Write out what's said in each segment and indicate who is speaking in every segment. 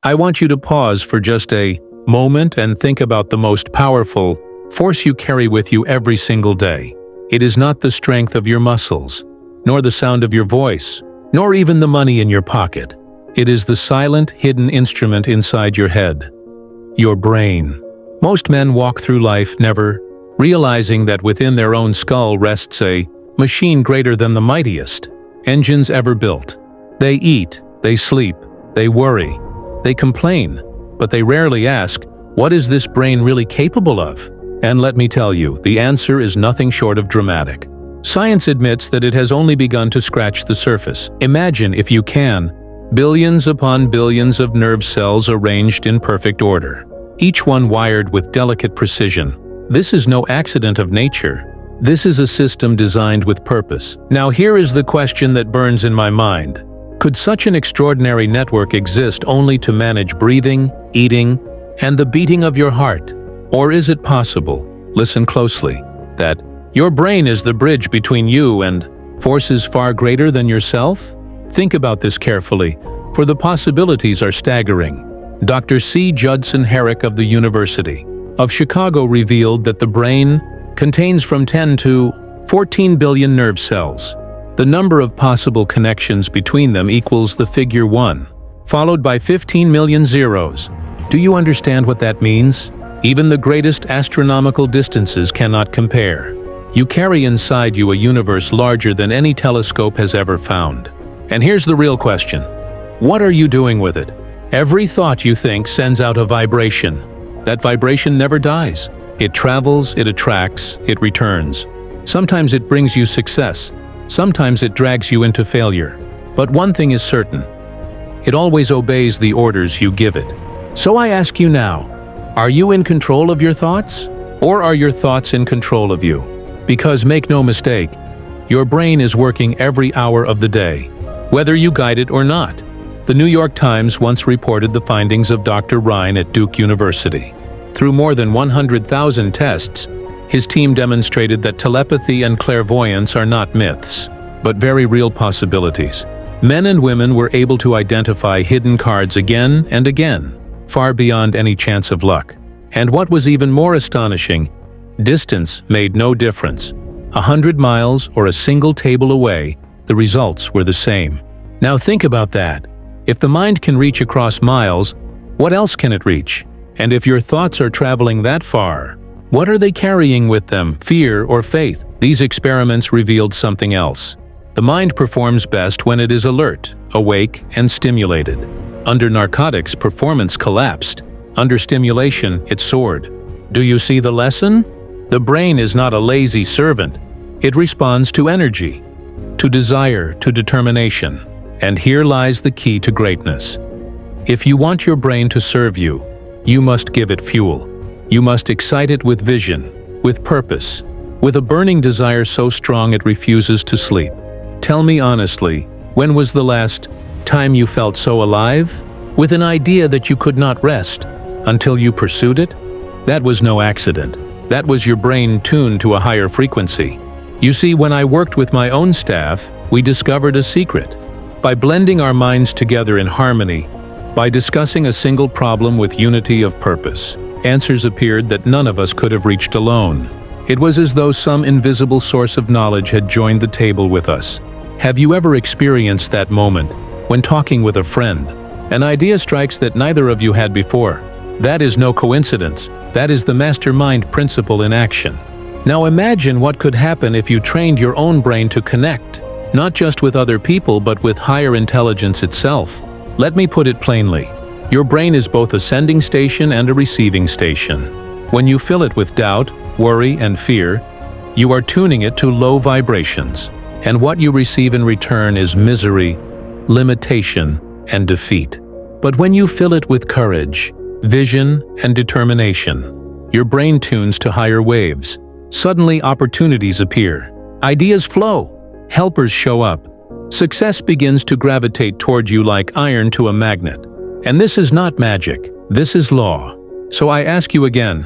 Speaker 1: I want you to pause for just a moment and think about the most powerful force you carry with you every single day. It is not the strength of your muscles, nor the sound of your voice, nor even the money in your pocket. It is the silent, hidden instrument inside your head, your brain. Most men walk through life never realizing that within their own skull rests a machine greater than the mightiest engines ever built. They eat, they sleep, they worry, they complain, but they rarely ask, what is this brain really capable of? And let me tell you, the answer is nothing short of dramatic. Science admits that it has only begun to scratch the surface. Imagine, if you can, billions upon billions of nerve cells arranged in perfect order, each one wired with delicate precision. This is no accident of nature. This is a system designed with purpose. Now here is the question that burns in my mind. Could such an extraordinary network exist only to manage breathing, eating, and the beating of your heart? Or is it possible, listen closely, that your brain is the bridge between you and forces far greater than yourself? Think about this carefully, for the possibilities are staggering. Dr. C. Judson Herrick of the University of Chicago revealed that the brain contains from 10 to 14 billion nerve cells. The number of possible connections between them equals the figure 1, followed by 15 million zeros. Do you understand what that means? Even the greatest astronomical distances cannot compare. You carry inside you a universe larger than any telescope has ever found. And here's the real question. What are you doing with it? Every thought you think sends out a vibration. That vibration never dies. It travels, it attracts, it returns. Sometimes it brings you success. Sometimes it drags you into failure. But one thing is certain. It always obeys the orders you give it. So I ask you now, are you in control of your thoughts? Or are your thoughts in control of you? Because make no mistake, your brain is working every hour of the day, whether you guide it or not. The New York Times once reported the findings of Dr. Ryan at Duke University. Through more than 100,000 tests, his team demonstrated that telepathy and clairvoyance are not myths, but very real possibilities. Men and women were able to identify hidden cards again and again, far beyond any chance of luck. And what was even more astonishing, distance made no difference. 100 miles or a single table away, the results were the same. Now think about that. If the mind can reach across miles, what else can it reach? And if your thoughts are traveling that far, what are they carrying with them, fear or faith? These experiments revealed something else. The mind performs best when it is alert, awake, and stimulated. Under narcotics, performance collapsed. Under stimulation, it soared. Do you see the lesson? The brain is not a lazy servant. It responds to energy, to desire, to determination. And here lies the key to greatness. If you want your brain to serve you, you must give it fuel. You must excite it with vision, with purpose, with a burning desire so strong it refuses to sleep. Tell me honestly, when was the last time you felt so alive? With an idea that you could not rest until you pursued it? That was no accident. That was your brain tuned to a higher frequency. You see, when I worked with my own staff, we discovered a secret. By blending our minds together in harmony, by discussing a single problem with unity of purpose, answers appeared that none of us could have reached alone. It was as though some invisible source of knowledge had joined the table with us. Have you ever experienced that moment when talking with a friend? An idea strikes that neither of you had before. That is no coincidence. That is the mastermind principle in action. Now imagine what could happen if you trained your own brain to connect, not just with other people but with higher intelligence itself. Let me put it plainly. Your brain is both a sending station and a receiving station. When you fill it with doubt, worry, and fear, you are tuning it to low vibrations. And what you receive in return is misery, limitation, and defeat. But when you fill it with courage, vision, and determination, your brain tunes to higher waves. Suddenly opportunities appear. Ideas flow. Helpers show up. Success begins to gravitate toward you like iron to a magnet. And this is not magic. This is law. So I ask you again,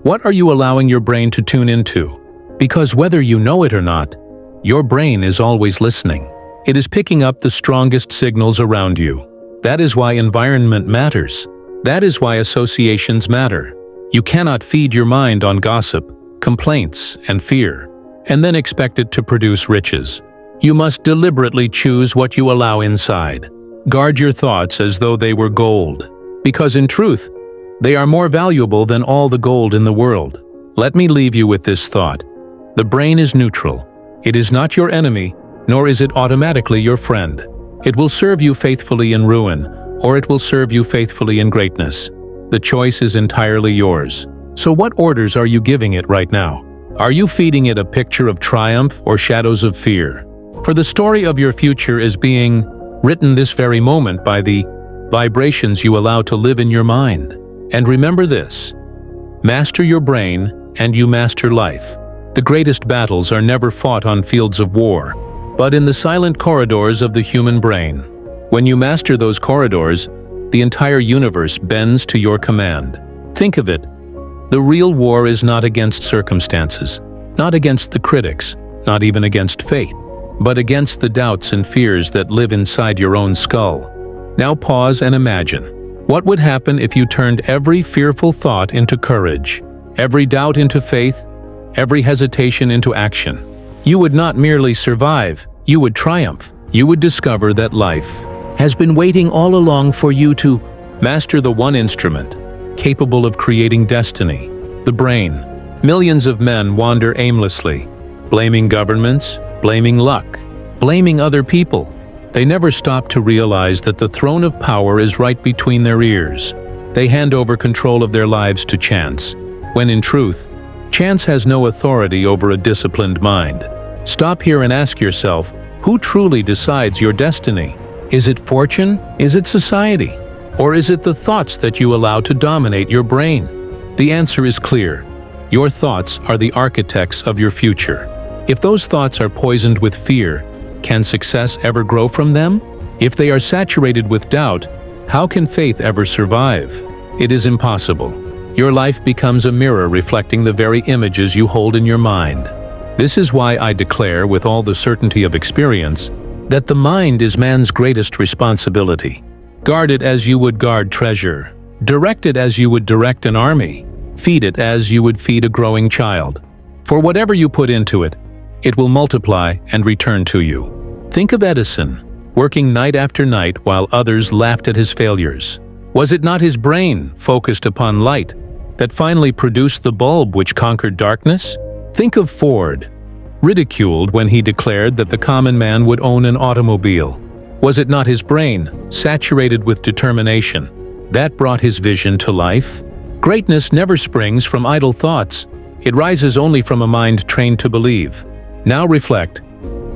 Speaker 1: what are you allowing your brain to tune into? Because whether you know it or not, your brain is always listening. It is picking up the strongest signals around you. That is why environment matters. That is why associations matter. You cannot feed your mind on gossip, complaints, and fear, and then expect it to produce riches. You must deliberately choose what you allow inside. Guard your thoughts as though they were gold, because in truth, they are more valuable than all the gold in the world. Let me leave you with this thought. The brain is neutral. It is not your enemy, nor is it automatically your friend. It will serve you faithfully in ruin, or it will serve you faithfully in greatness. The choice is entirely yours. So what orders are you giving it right now? Are you feeding it a picture of triumph or shadows of fear? For the story of your future is being written this very moment by the vibrations you allow to live in your mind. And remember this: master your brain and you master life. The greatest battles are never fought on fields of war, but in the silent corridors of the human brain. When you master those corridors, the entire universe bends to your command. Think of it. The real war is not against circumstances, not against the critics, not even against fate, but against the doubts and fears that live inside your own skull. Now pause and imagine. What would happen if you turned every fearful thought into courage, every doubt into faith, every hesitation into action? You would not merely survive, you would triumph. You would discover that life has been waiting all along for you to master the one instrument capable of creating destiny, the brain. Millions of men wander aimlessly, blaming governments, blaming luck, blaming other people. They never stop to realize that the throne of power is right between their ears. They hand over control of their lives to chance, when in truth, chance has no authority over a disciplined mind. Stop here and ask yourself, who truly decides your destiny? Is it fortune? Is it society? Or is it the thoughts that you allow to dominate your brain? The answer is clear. Your thoughts are the architects of your future. If those thoughts are poisoned with fear, can success ever grow from them? If they are saturated with doubt, how can faith ever survive? It is impossible. Your life becomes a mirror reflecting the very images you hold in your mind. This is why I declare with all the certainty of experience that the mind is man's greatest responsibility. Guard it as you would guard treasure. Direct it as you would direct an army. Feed it as you would feed a growing child. For whatever you put into it, it will multiply and return to you. Think of Edison, working night after night while others laughed at his failures. Was it not his brain, focused upon light, that finally produced the bulb which conquered darkness? Think of Ford, ridiculed when he declared that the common man would own an automobile. Was it not his brain, saturated with determination, that brought his vision to life? Greatness never springs from idle thoughts. It rises only from a mind trained to believe. Now reflect.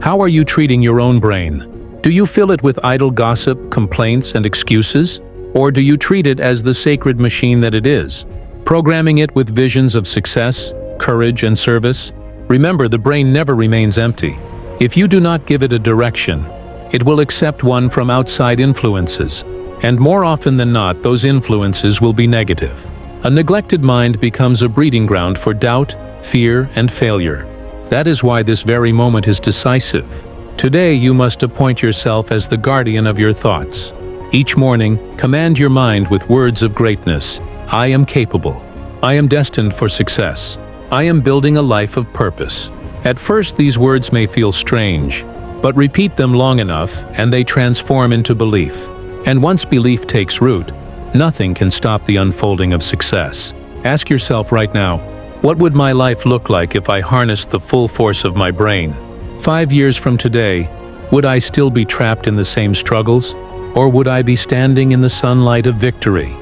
Speaker 1: How are you treating your own brain? Do you fill it with idle gossip, complaints, and excuses? Or do you treat it as the sacred machine that it is, programming it with visions of success, courage, and service? Remember, the brain never remains empty. If you do not give it a direction, it will accept one from outside influences, and more often than not, those influences will be negative. A neglected mind becomes a breeding ground for doubt, fear, and failure. That is why this very moment is decisive. Today, you must appoint yourself as the guardian of your thoughts. Each morning, command your mind with words of greatness. I am capable. I am destined for success. I am building a life of purpose. At first, these words may feel strange, but repeat them long enough and they transform into belief. And once belief takes root, nothing can stop the unfolding of success. Ask yourself right now, what would my life look like if I harnessed the full force of my brain? 5 years from today, would I still be trapped in the same struggles? Or would I be standing in the sunlight of victory?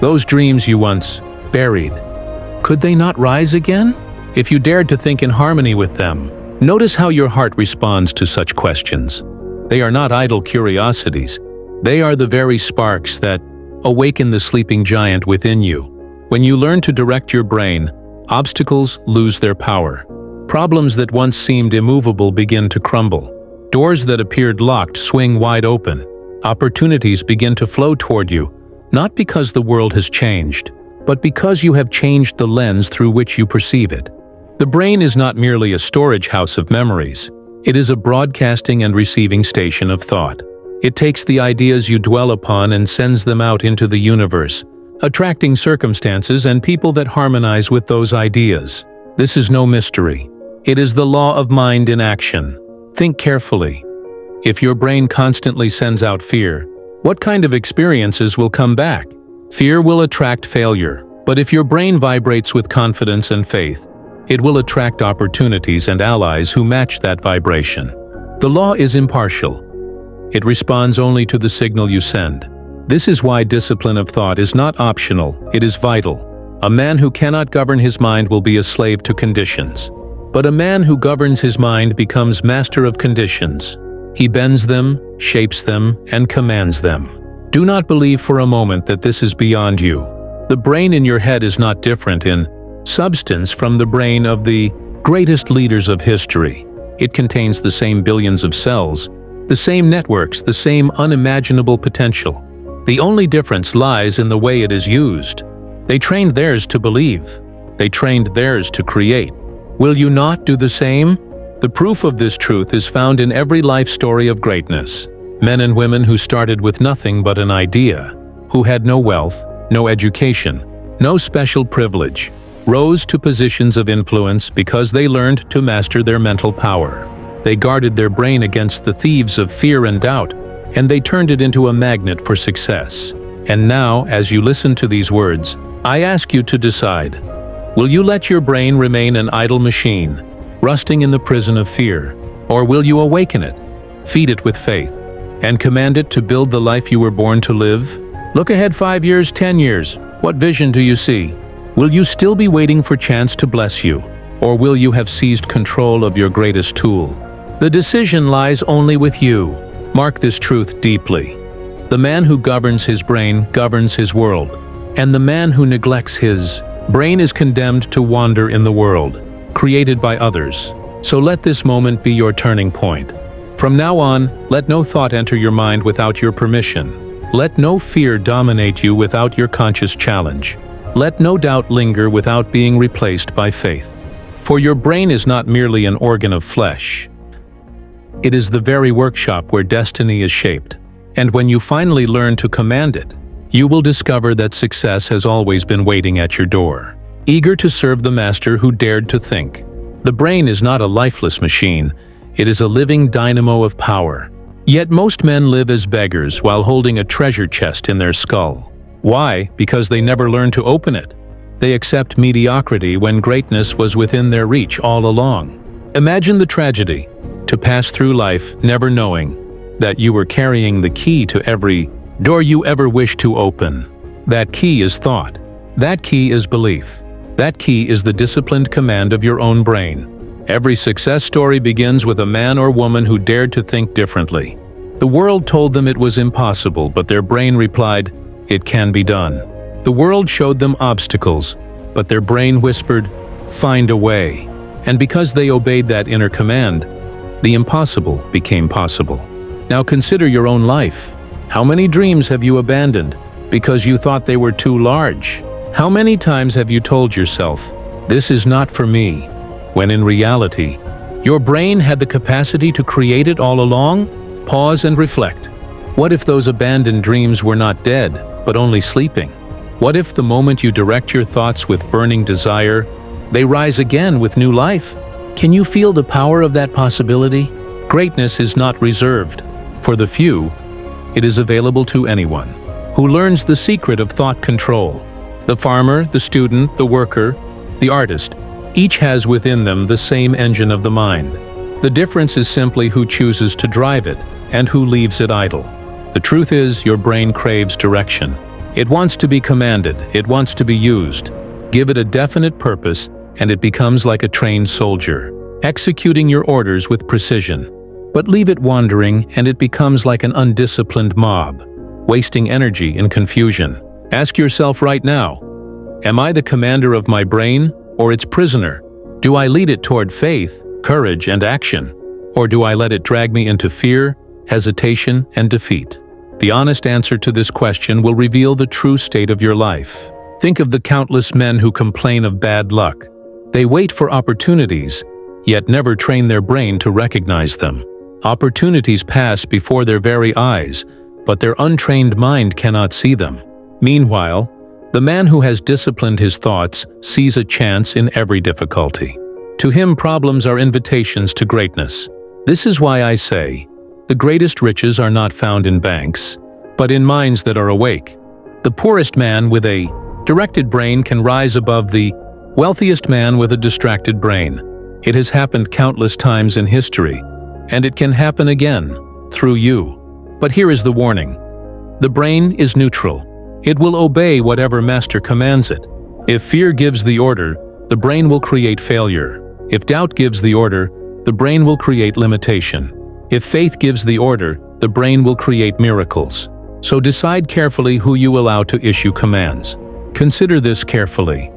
Speaker 1: Those dreams you once buried, could they not rise again? If you dared to think in harmony with them, notice how your heart responds to such questions. They are not idle curiosities. They are the very sparks that awaken the sleeping giant within you. When you learn to direct your brain, obstacles lose their power. Problems that once seemed immovable begin to crumble. Doors that appeared locked swing wide open. Opportunities begin to flow toward you, not because the world has changed, but because you have changed the lens through which you perceive it. The brain is not merely a storage house of memories. It is a broadcasting and receiving station of thought. It takes the ideas you dwell upon and sends them out into the universe, attracting circumstances and people that harmonize with those ideas. This is no mystery. It is the law of mind in action. Think carefully. If your brain constantly sends out fear, what kind of experiences will come back? Fear will attract failure, but if your brain vibrates with confidence and faith, it will attract opportunities and allies who match that vibration. The law is impartial. It responds only to the signal you send. This is why discipline of thought is not optional, it is vital. A man who cannot govern his mind will be a slave to conditions. But a man who governs his mind becomes master of conditions. He bends them, shapes them, and commands them. Do not believe for a moment that this is beyond you. The brain in your head is not different in substance from the brain of the greatest leaders of history. It contains the same billions of cells, the same networks, the same unimaginable potential. The only difference lies in the way it is used. They trained theirs to believe. They trained theirs to create. Will you not do the same? The proof of this truth is found in every life story of greatness. Men and women who started with nothing but an idea, who had no wealth, no education, no special privilege, rose to positions of influence because they learned to master their mental power. They guarded their brain against the thieves of fear and doubt, and they turned it into a magnet for success. And now, as you listen to these words, I ask you to decide. Will you let your brain remain an idle machine, rusting in the prison of fear, or will you awaken it, feed it with faith, and command it to build the life you were born to live? Look ahead 5 years, 10 years. What vision do you see? Will you still be waiting for chance to bless you, or will you have seized control of your greatest tool? The decision lies only with you. Mark this truth deeply. The man who governs his brain governs his world, and the man who neglects his brain is condemned to wander in the world, created by others. So let this moment be your turning point. From now on, let no thought enter your mind without your permission. Let no fear dominate you without your conscious challenge. Let no doubt linger without being replaced by faith. For your brain is not merely an organ of flesh. It is the very workshop where destiny is shaped. And when you finally learn to command it, you will discover that success has always been waiting at your door, eager to serve the master who dared to think. The brain is not a lifeless machine. It is a living dynamo of power. Yet most men live as beggars while holding a treasure chest in their skull. Why? Because they never learned to open it. They accept mediocrity when greatness was within their reach all along. Imagine the tragedy, to pass through life never knowing that you were carrying the key to every door you ever wished to open. That key is thought. That key is belief. That key is the disciplined command of your own brain. Every success story begins with a man or woman who dared to think differently. The world told them it was impossible, but their brain replied, "It can be done." The world showed them obstacles, but their brain whispered, "Find a way." And because they obeyed that inner command, the impossible became possible. Now consider your own life. How many dreams have you abandoned because you thought they were too large? How many times have you told yourself, "This is not for me," when in reality, your brain had the capacity to create it all along? Pause and reflect. What if those abandoned dreams were not dead, but only sleeping? What if the moment you direct your thoughts with burning desire, they rise again with new life? Can you feel the power of that possibility? Greatness is not reserved for the few. It is available to anyone who learns the secret of thought control. The farmer, the student, the worker, the artist, each has within them the same engine of the mind. The difference is simply who chooses to drive it and who leaves it idle. The truth is, your brain craves direction. It wants to be commanded, it wants to be used. Give it a definite purpose, and it becomes like a trained soldier, executing your orders with precision. But leave it wandering, and it becomes like an undisciplined mob, wasting energy in confusion. Ask yourself right now, am I the commander of my brain, or its prisoner? Do I lead it toward faith, courage, and action? Or do I let it drag me into fear, hesitation, and defeat? The honest answer to this question will reveal the true state of your life. Think of the countless men who complain of bad luck. They wait for opportunities, yet never train their brain to recognize them. Opportunities pass before their very eyes, but their untrained mind cannot see them. Meanwhile, the man who has disciplined his thoughts sees a chance in every difficulty. To him, problems are invitations to greatness. This is why I say, the greatest riches are not found in banks, but in minds that are awake. The poorest man with a directed brain can rise above the wealthiest man with a distracted brain. It has happened countless times in history, and it can happen again, through you. But here is the warning. The brain is neutral. It will obey whatever master commands it. If fear gives the order, the brain will create failure. If doubt gives the order, the brain will create limitation. If faith gives the order, the brain will create miracles. So decide carefully who you allow to issue commands. Consider this carefully.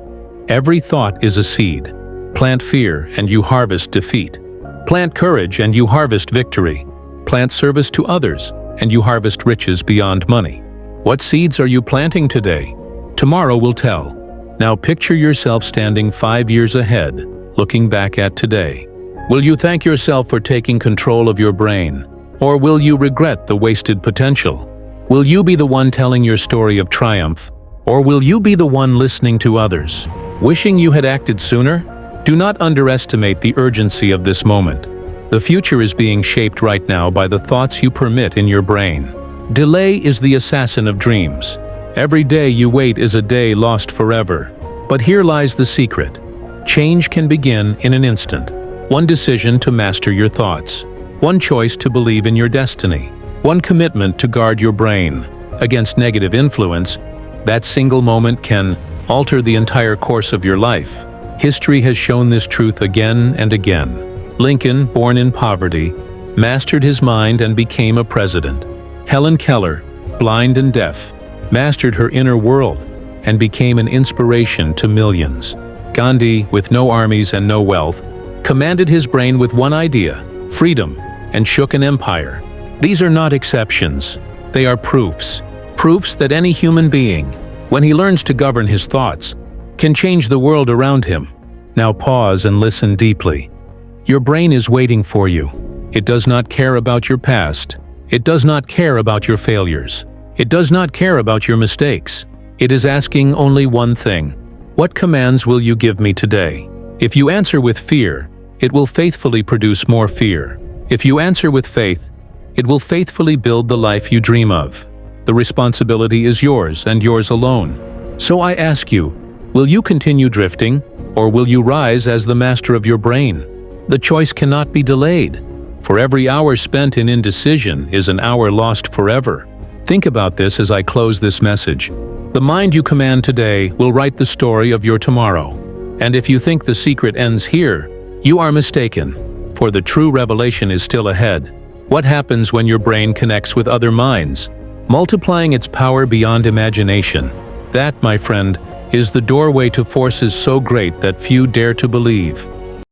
Speaker 1: Every thought is a seed. Plant fear and you harvest defeat. Plant courage and you harvest victory. Plant service to others and you harvest riches beyond money. What seeds are you planting today? Tomorrow will tell. Now picture yourself standing 5 years ahead, looking back at today. Will you thank yourself for taking control of your brain? Or will you regret the wasted potential? Will you be the one telling your story of triumph? Or will you be the one listening to others, wishing you had acted sooner? Do not underestimate the urgency of this moment. The future is being shaped right now by the thoughts you permit in your brain. Delay is the assassin of dreams. Every day you wait is a day lost forever. But here lies the secret. Change can begin in an instant. One decision to master your thoughts. One choice to believe in your destiny. One commitment to guard your brain against negative influence. That single moment can alter the entire course of your life. History has shown this truth again and again. Lincoln, born in poverty, mastered his mind and became a president. Helen Keller, blind and deaf, mastered her inner world and became an inspiration to millions. Gandhi, with no armies and no wealth, commanded his brain with one idea, freedom, and shook an empire. These are not exceptions. They are proofs. Proofs that any human being, when he learns to govern his thoughts, can change the world around him. Now pause and listen deeply. Your brain is waiting for you. It does not care about your past. It does not care about your failures. It does not care about your mistakes. It is asking only one thing. What commands will you give me today? If you answer with fear, it will faithfully produce more fear. If you answer with faith, it will faithfully build the life you dream of. The responsibility is yours and yours alone. So I ask you, will you continue drifting, or will you rise as the master of your brain? The choice cannot be delayed. For every hour spent in indecision is an hour lost forever. Think about this as I close this message. The mind you command today will write the story of your tomorrow. And if you think the secret ends here, you are mistaken, for the true revelation is still ahead. What happens when your brain connects with other minds, multiplying its power beyond imagination? That, my friend, is the doorway to forces so great that few dare to believe.